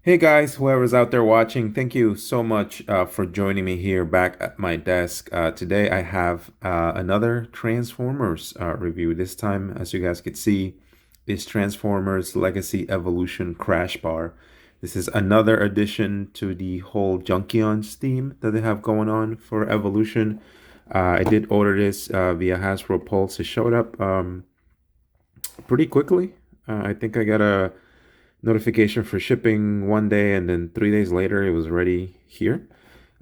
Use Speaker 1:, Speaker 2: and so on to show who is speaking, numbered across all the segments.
Speaker 1: Hey guys, whoever's out there watching, thank you so much for joining me here back at my desk. Today I have another Transformers review. This time, as you guys could see, is Transformers Legacy Evolution Crashbar. This is another addition to the whole Junkion's theme that they have going on for Evolution. I did order this via Hasbro Pulse. It showed up pretty quickly. I think I got a notification for shipping one day, and then 3 days later it was already here.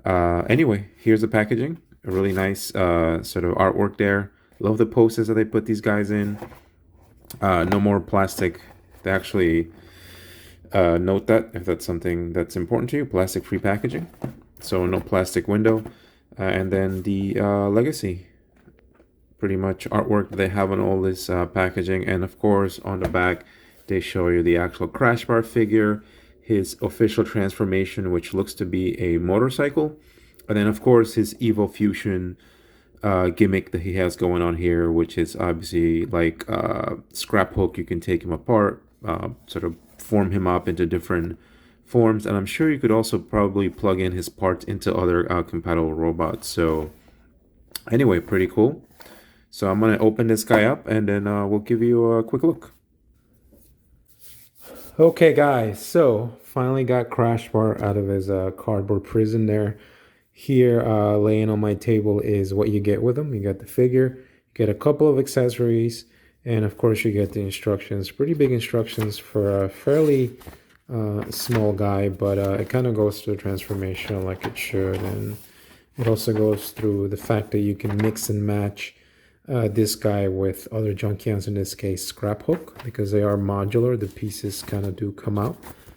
Speaker 1: Anyway, here's the packaging. A really nice sort of artwork there. Love the poses that they put these guys in. No more plastic. They actually note that if that's something that's important to you, plastic free packaging. So no plastic window. And then the legacy, pretty much artwork they have on all this packaging. And of course, on the back, they show you the actual Crashbar figure, his official transformation, which looks to be a motorcycle. And then, of course, his Evo Fusion gimmick that he has going on here, which is obviously like scrap hook. You can take him apart, sort of form him up into different forms. And I'm sure you could also probably plug in his parts into other compatible robots. So anyway, pretty cool. So I'm going to open this guy up and then we'll give you a quick look. Okay, guys, so finally got Crashbar out of his cardboard prison there. Here, laying on my table is what you get with him. You get the figure, you get a couple of accessories, and of course you get the instructions. Pretty big instructions for a fairly small guy, but it kind of goes through the transformation like it should. And it also goes through the fact that you can mix and match this guy with other Junkions, in this case scrap hook, because they are modular. The pieces kind of do come out,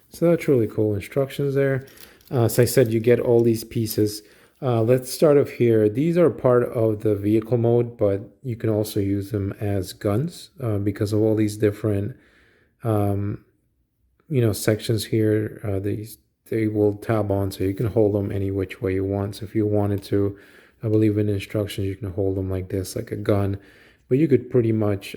Speaker 1: so that's really cool. Instructions there. As I said, you get all these pieces. Let's start off here. These are part of the vehicle mode, but you can also use them as guns because of all these different sections here. These they will tab on, so you can hold them any which way you want. So if you wanted to, I believe in the instructions, you can hold them like this, like a gun, but you could pretty much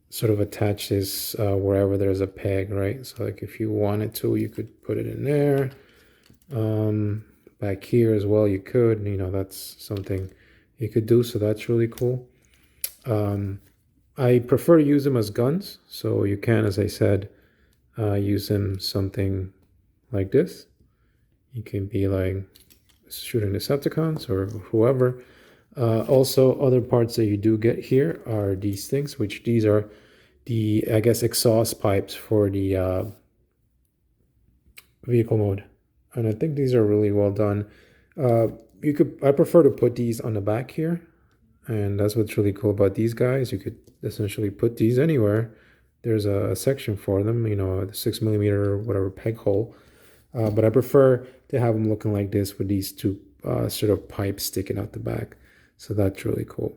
Speaker 1: sort of attach this wherever there's a peg, right? So like if you wanted to, you could put it in there. Back here as well, you could, that's something you could do. So that's really cool. I prefer to use them as guns. So you can, as I said, use them something like this. You can be like shooting Decepticons or whoever. Also, other parts that you do get here are these things, which these are the, I guess, exhaust pipes for the vehicle mode. And I think these are really well done. I prefer to put these on the back here. And that's what's really cool about these guys. You could essentially put these anywhere. There's a section for them, the 6mm whatever peg hole. But I prefer to have them looking like this with these two sort of pipes sticking out the back. So that's really cool.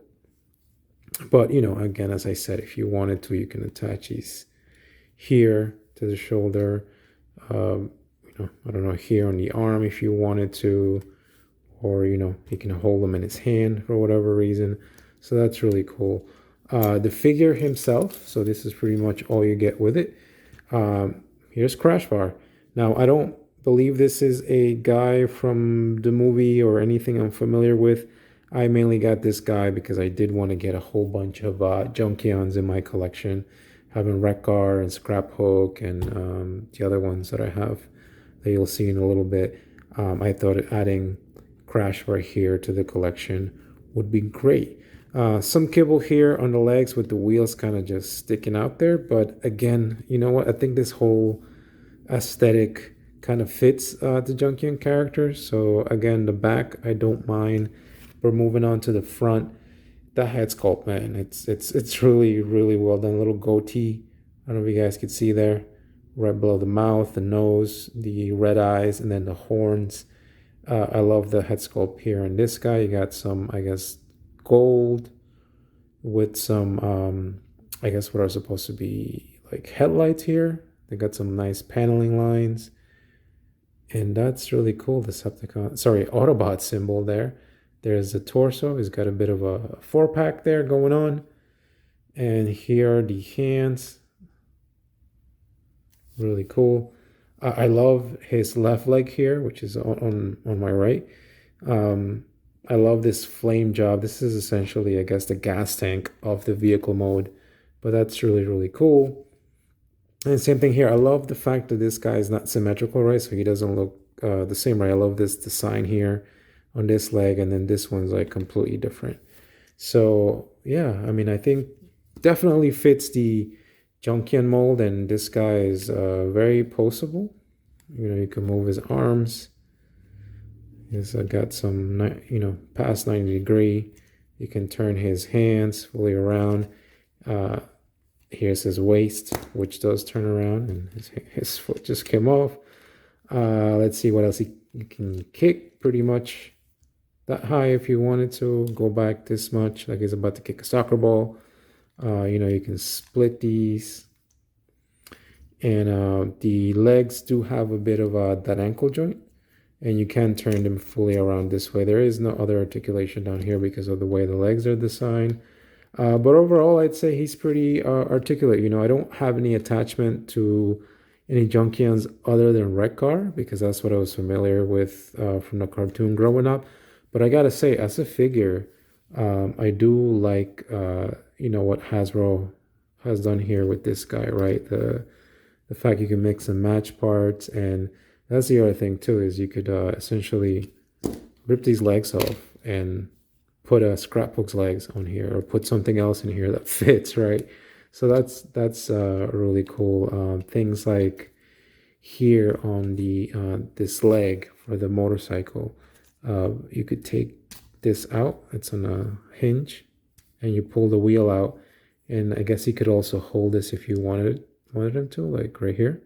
Speaker 1: But, again, as I said, if you wanted to, you can attach these here to the shoulder. I don't know, here on the arm if you wanted to. Or, you can hold them in his hand for whatever reason. So that's really cool. The figure himself, so this is pretty much all you get with it. Here's Crashbar. Now, I don't believe this is a guy from the movie or anything I'm familiar with. I mainly got this guy because I did want to get a whole bunch of Junkions in my collection, having Wreck-Gar and Scrap Hook and the other ones that I have that you'll see in a little bit. I thought adding Crashbar here to the collection would be great. Some kibble here on the legs with the wheels kind of just sticking out there, but again, you know what? I think this whole aesthetic kind of fits the Junkion characters. So again, the back I don't mind. We're moving on to the front. The head sculpt, man, it's really really well done. Little goatee. I don't know if you guys could see there, right below the mouth, the nose, the red eyes, and then the horns. I love the head sculpt here on this guy. You got some, I guess, gold with some, I guess what are supposed to be like headlights here. They got some nice paneling lines. And that's really cool. Decepticon, sorry, Autobot symbol there. There's the torso. He's got a bit of a 4-pack there going on. And here are the hands. Really cool. I love his left leg here, which is on my right. Um, I love this flame job. This is essentially, I guess, the gas tank of the vehicle mode, but that's really, really cool. And same thing here. I love the fact that this guy is not symmetrical, right? So he doesn't look the same, right? I love this design here on this leg, and then this one's like completely different. So yeah, I mean, I think definitely fits the Junkion mold, and this guy is very poseable. You know, you can move his arms. He's got some, past 90 degree. You can turn his hands fully around. Uh, Here's his waist, which does turn around, and his foot just came off. Let's see what else he can kick pretty much that high if you wanted to. Go back this much, like he's about to kick a soccer ball. You can split these. And the legs do have a bit of that ankle joint, and you can turn them fully around this way. There is no other articulation down here because of the way the legs are designed. But overall, I'd say he's pretty articulate. You know, I don't have any attachment to any Junkions other than Rekgar because that's what I was familiar with from the cartoon growing up. But I gotta say, as a figure, I do like what Hasbro has done here with this guy, right? The fact you can mix and match parts, and that's the other thing too is you could essentially rip these legs off and put a scrapbook's legs on here or put something else in here that fits, right? So that's really cool. Things like here on the this leg for the motorcycle, you could take this out. It's on a hinge, and you pull the wheel out. And I guess you could also hold this if you wanted him to, like right here,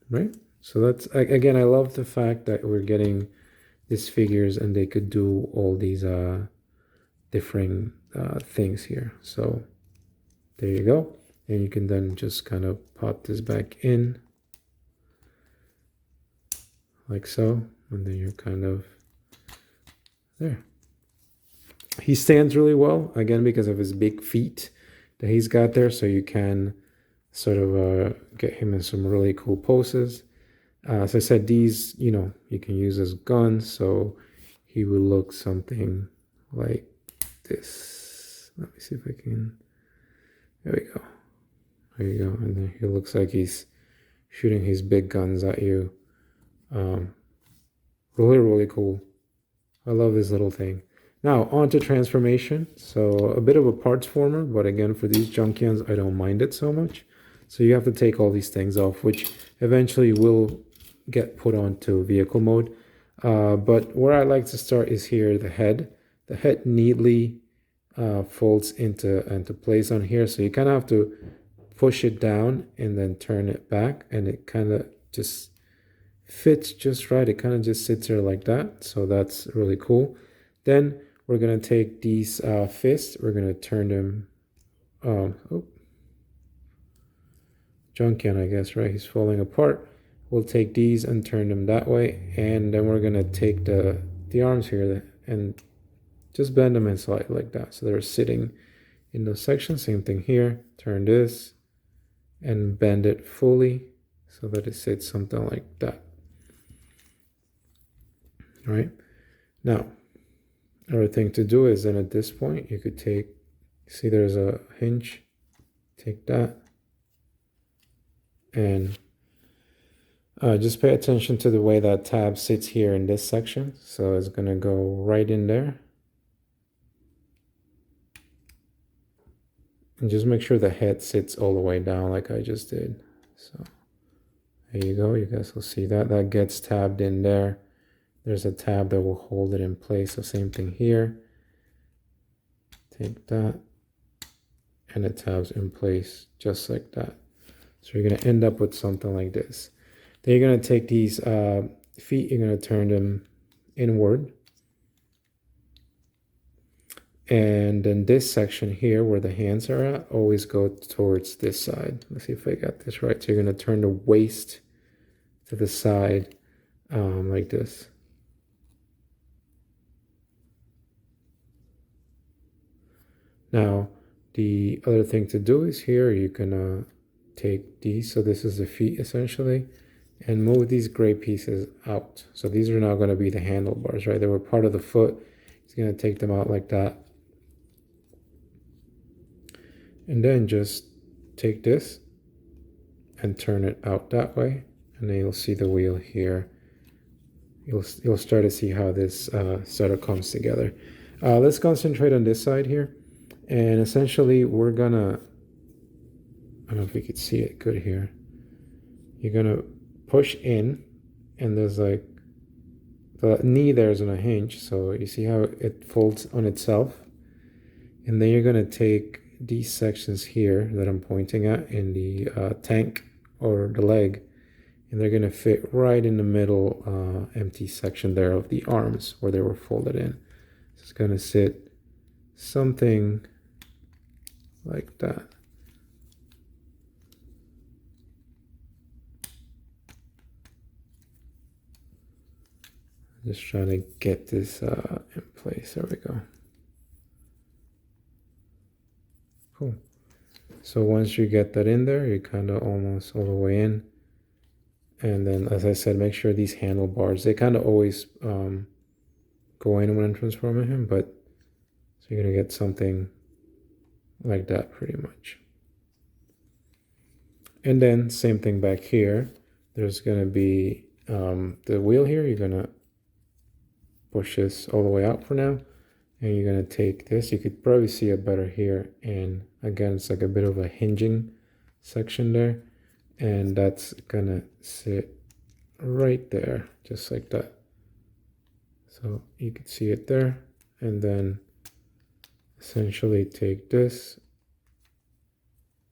Speaker 1: right? So that's again, I love the fact that we're getting these figures and they could do all these different things here. So there you go. And you can then just kind of pop this back in like so, and then you're kind of there. He stands really well, again, because of his big feet that he's got there, so you can sort of get him in some really cool poses. As I said, these, you can use as guns, so he will look something like this. Let me see if I can. There we go. There you go. And then he looks like he's shooting his big guns at you. Really, really cool. I love this little thing. Now, on to transformation. So a bit of a parts former, but again, for these Junkions, I don't mind it so much. So you have to take all these things off, which eventually will get put onto vehicle mode. But where I like to start is here, the head. The head neatly folds into place on here. So you kind of have to push it down and then turn it back, and it kind of just fits just right. It kind of just sits there like that. So that's really cool. Then we're going to take these fists. We're going to turn them. Junkion, I guess, right? He's falling apart. We'll take these and turn them that way. And then we're going to take the arms here and just bend them in slightly like that. So they're sitting in those sections. Same thing here. Turn this and bend it fully so that it sits something like that. All right. Now, another thing to do is then at this point, you could see there's a hinge. Take that. And just pay attention to the way that tab sits here in this section. So it's going to go right in there. And just make sure the head sits all the way down like I just did. So there you go. You guys will see that. That gets tabbed in there. There's a tab that will hold it in place. So same thing here. Take that. And it tabs in place just like that. So you're going to end up with something like this. Then you're going to take these feet, you're going to turn them inward. And then this section here where the hands are at, always go towards this side. Let's see if I got this right. So you're going to turn the waist to the side like this. Now, the other thing to do is here, you can take these, so this is the feet essentially, and move these gray pieces out. So these are now going to be the handlebars, right? They were part of the foot. He's going to take them out like that. And then just take this and turn it out that way. And then you'll see the wheel here. You'll start to see how this sort of comes together. Let's concentrate on this side here. And essentially we're gonna, I don't know if you could see it good here. You're gonna push in, and there's like, the knee there is on a hinge, so you see how it folds on itself. And then you're gonna take these sections here that I'm pointing at in the tank or the leg, and they're gonna fit right in the middle empty section there of the arms where they were folded in. So it's gonna sit something like that. Just trying to get this in place. There we go. Cool. So once you get that in there, you're kind of almost all the way in. And then, as I said, make sure these handlebars, they kind of always go in when I'm transforming him, but so you're going to get something like that pretty much. And then same thing back here. There's going to be the wheel here. You're going to push this all the way out for now. And you're going to take this. You could probably see it better here. And again, it's like a bit of a hinging section there. And that's going to sit right there, just like that. So you can see it there. And then essentially take this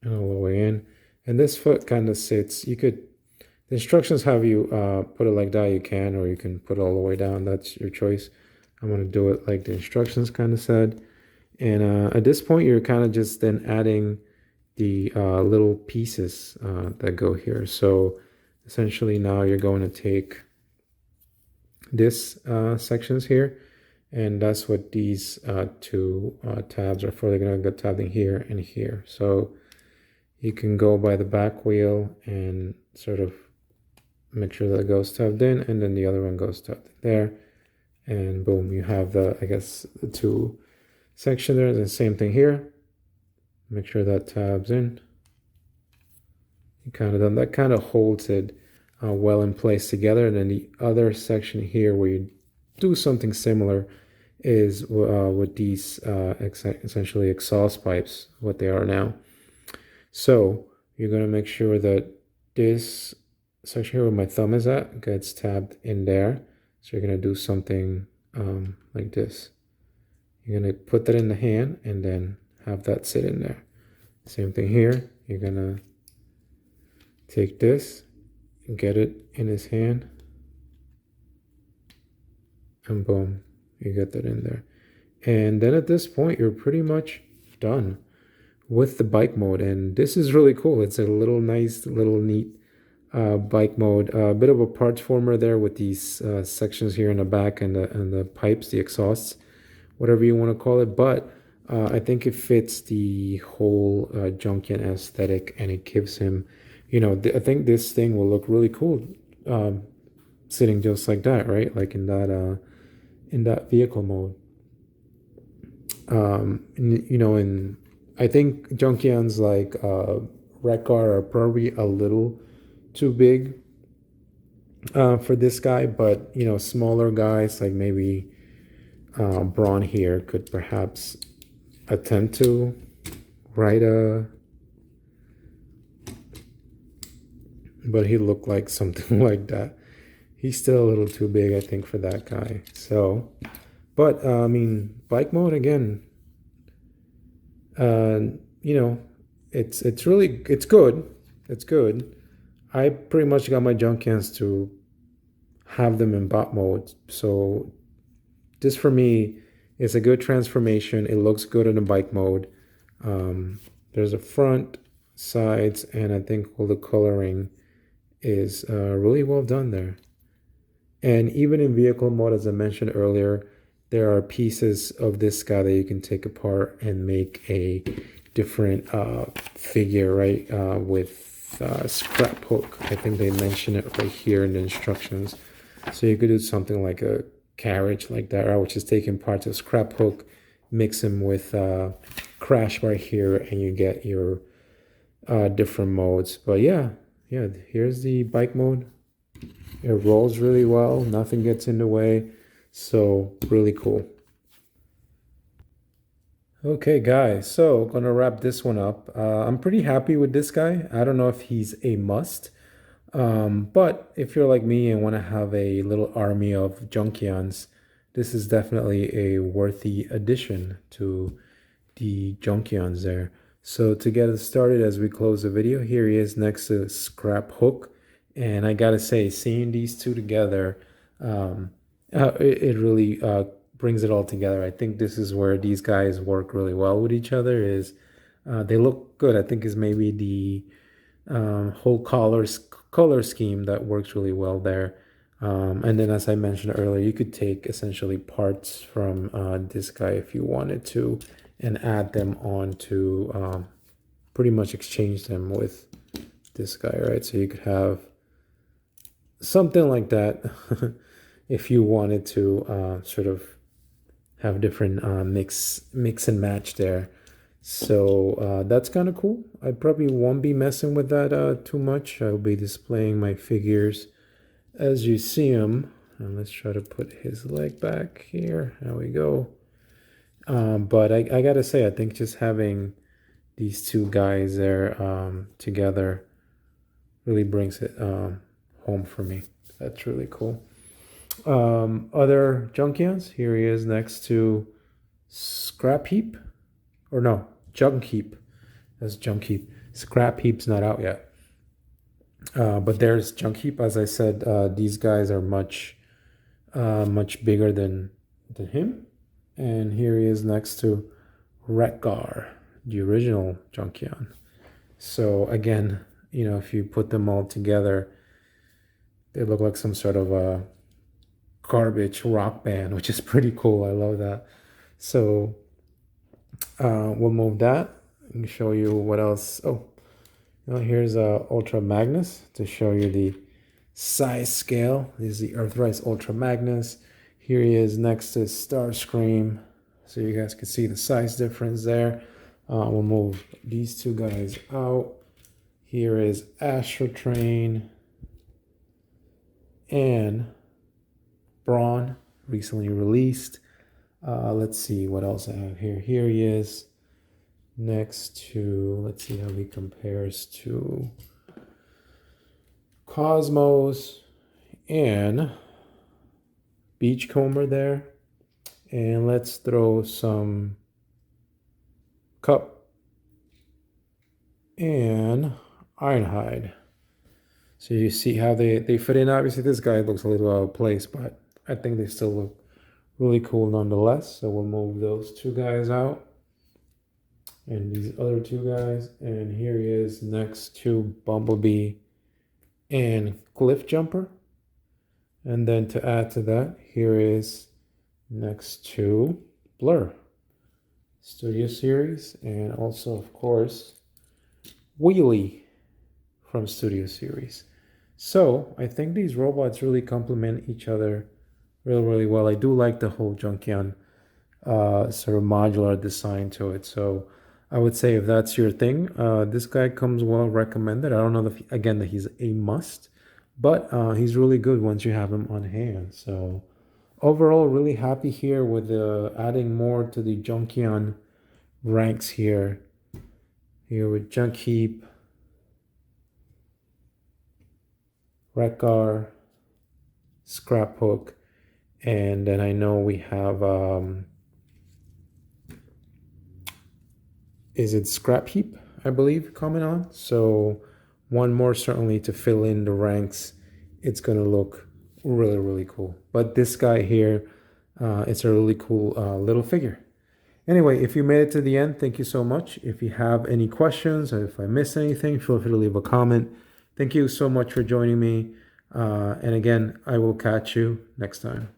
Speaker 1: and all the way in. And this foot kind of sits, you could, the instructions have you put it like that, you can, or you can put it all the way down. That's your choice. I'm going to do it like the instructions kind of said. And at this point, you're kind of just then adding the little pieces that go here. So essentially now you're going to take this sections here, and that's what these two tabs are for. They're going to get tabbed in here and here. So you can go by the back wheel and sort of make sure that it goes tabbed in, and then the other one goes tabbed in there. And boom, you have the, I guess, the two section there. The same thing here. Make sure that tabs in. You kind of done that, kind of holds it well in place together. And then the other section here where you do something similar is with these essentially exhaust pipes, what they are now. So you're going to make sure that this section here where my thumb is at gets tabbed in there. So you're going to do something like this. You're going to put that in the hand and then have that sit in there. Same thing here. You're going to take this and get it in his hand. And boom, you get that in there. And then at this point, you're pretty much done with the bike mode. And this is really cool. It's a little nice, little neat bike mode. A bit of a parts former there with these sections here in the back and the pipes, the exhausts, whatever you want to call it. But I think it fits the whole Junkion aesthetic, and it gives him, you know, I think this thing will look really cool sitting just like that, right? Like in that vehicle mode. You know, and I think Junkion's like Rekar are probably a little too big for this guy, but you know, smaller guys like maybe Braun here could perhaps attempt to ride but he looked like something like that. He's still a little too big, I think, for that guy. So, but I mean, bike mode again. You know, it's good. It's good. I pretty much got my Junkions to have them in bot mode. So this for me is a good transformation. It looks good in the bike mode. There's a front, sides, and I think all the coloring is really well done there. And even in vehicle mode, as I mentioned earlier, there are pieces of this guy that you can take apart and make a different figure, right? With scrap hook. I think they mention it right here in the instructions. So you could do something like a carriage like that, which is taking parts of scrap hook, mix them with Crashbar here, and you get your different modes. But yeah, here's the bike mode. It rolls really well, nothing gets in the way, so really cool. Okay guys, so gonna wrap this one up. I'm pretty happy with this guy. I don't know if he's a must, but if you're like me and want to have a little army of Junkions, this is definitely a worthy addition to the Junkions there. So to get us started as we close the video, here he is next to Scrap Hook. And I gotta say, seeing these two together, it really brings it all together. I think this is where these guys work really well with each other. Is they look good. I think is maybe the whole color scheme that works really well there. And then, as I mentioned earlier, you could take essentially parts from this guy if you wanted to, and add them on to pretty much exchange them with this guy, right? So you could have something like that if you wanted to sort of have different mix and match there. So that's kind of cool. I probably won't be messing with that too much. I'll be displaying my figures as you see them. And let's try to put his leg back here. There we go. But I gotta say, I think just having these two guys there together really brings it home for me. That's really cool. Other Junkions. Here he is next to Scrap Heap. Or no, Junk Heap. That's Junk Heap. Scrap Heap's not out yet. But there's Junk Heap. As I said, these guys are much bigger than him. And here he is next to Retgar, the original Junkion. So again, you know, if you put them all together, they look like some sort of a garbage rock band, which is pretty cool. I love that. So we'll move that and show you what else. Oh, here's Ultra Magnus to show you the size scale. This is the Earthrise Ultra Magnus. Here he is next to Starscream, so you guys can see the size difference there. We'll move these two guys out. Here is Astro Train and Brawn, recently released. Let's see what else I have here. Here he is next to, let's see how he compares to Cosmos and Beachcomber there. And let's throw some Cup and Ironhide. So you see how they fit in. Obviously this guy looks a little out of place, but I think they still look really cool nonetheless. So we'll move those two guys out and these other two guys. And here he is next to Bumblebee and Cliff Jumper. And then to add to that, here is next to Blur Studio Series, and also of course Wheelie from Studio Series. So I think these robots really complement each other really well. I do like the whole Junkion sort of modular design to it. So I would say if that's your thing, this guy comes well recommended. I don't know if, again, that he's a must, but he's really good once you have him on hand. So overall, really happy here with adding more to the Junkion ranks here. Here with Junk Heap, Retgar, Scrap Hook, and then I know we have is it Scrap Heap, I believe, coming on. So one more certainly to fill in the ranks. It's gonna look really cool. But this guy here, it's a really cool little figure. Anyway, if you made it to the end, thank you so much. If you have any questions or if I missed anything, feel free to leave a comment. Thank you so much for joining me. And again, I will catch you next time.